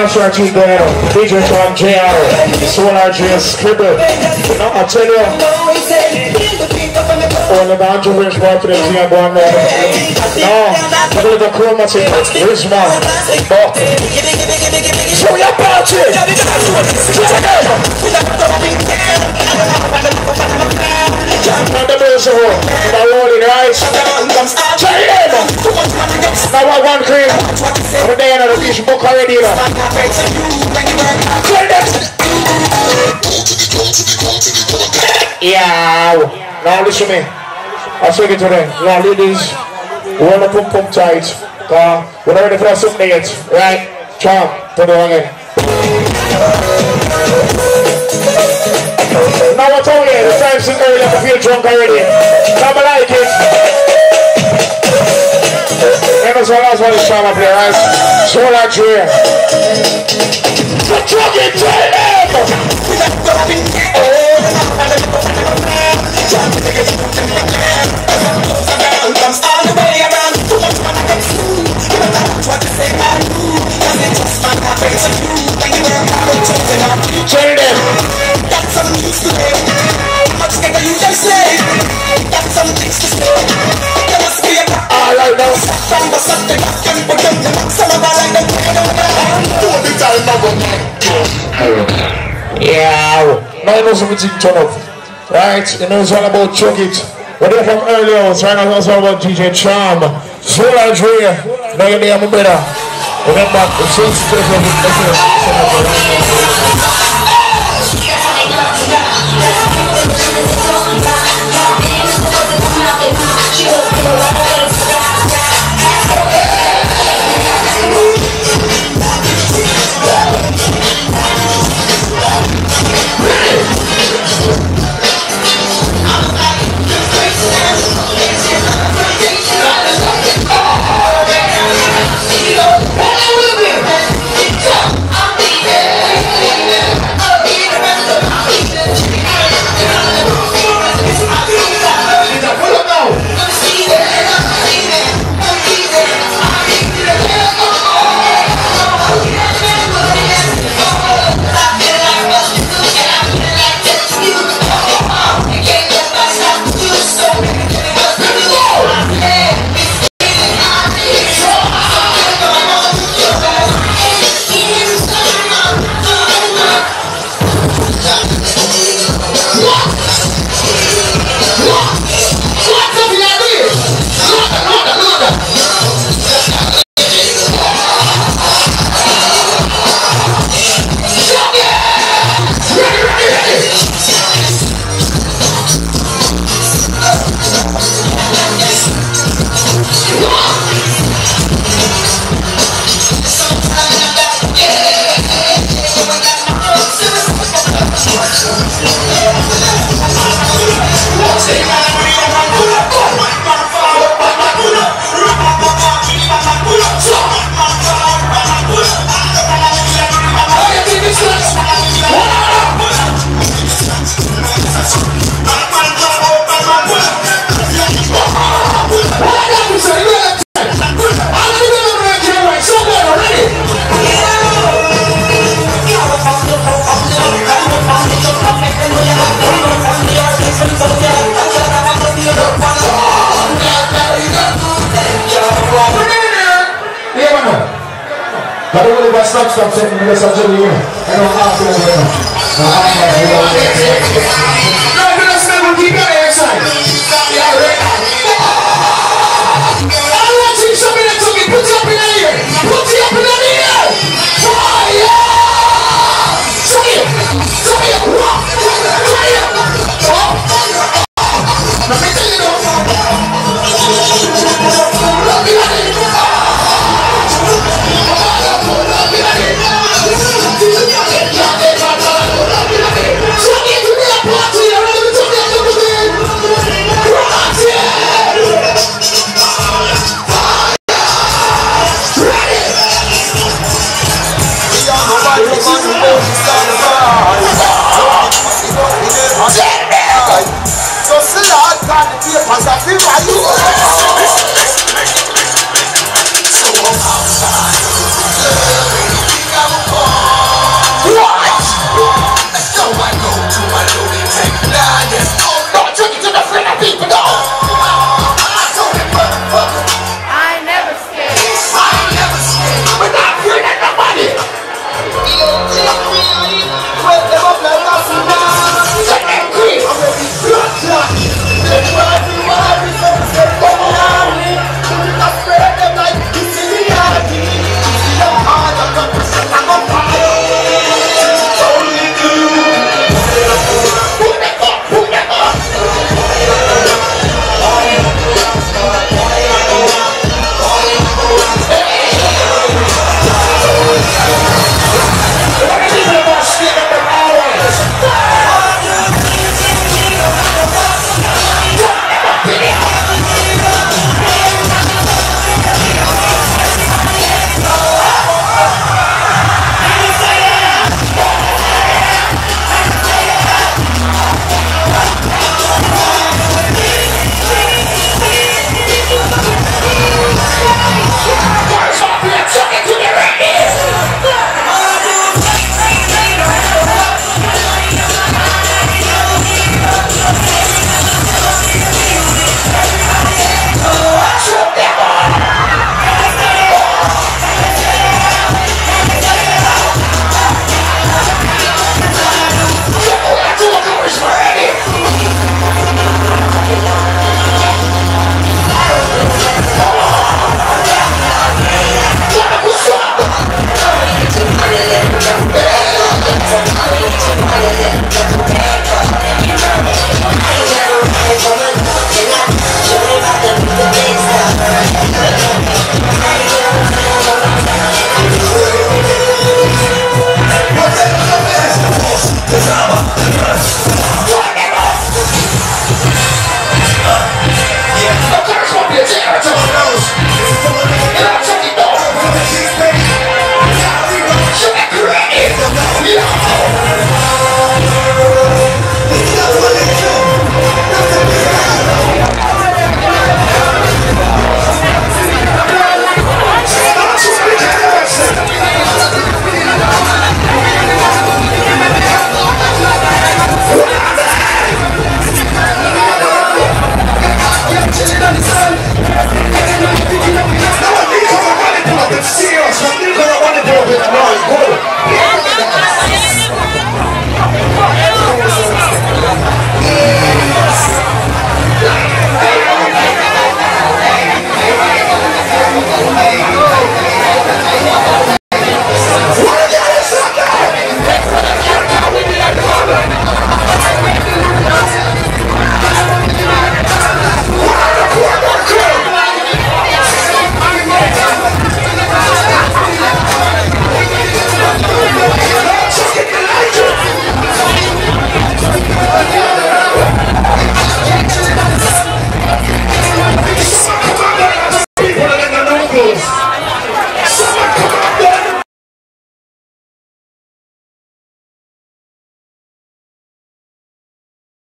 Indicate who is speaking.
Speaker 1: Sure, DJ John JR, Solar J Scribble. No, I tell you, all the banjo rich work for the team going on. No, look at the chromatic, rich man, but show your party. On the base of work, the rolling right. Now I want cream. We're there on the beach book already. Yeah. Now listen to me. I'll take it to them. Now ladies, we want to pump tight. We're ready for that something yet. Right? Charm. Put it on again. Now I told you, the time's too early to feel drunk already. Come like it. And that's what the Charm up here, right? Solar J. The drug it, tell them! Tell them! Got some news to say. Much better you just say. Got some things to say. There must be a alright now. Something I can put them. Some of our like them. All the time I go. Yeah. Now you know something turn up. Right? You know it's all about Chuck It. We're there from early hours. Right now it's all about DJ Charm. Solar J. Now you're there, my brother. Remember, the same Stop taking me to such a year. I don't have to go. No, I'm going to spend with you inside. I want to see something that took me. Put you up in the air. Put you up in the air. Fire! Let me tell you I feel like you.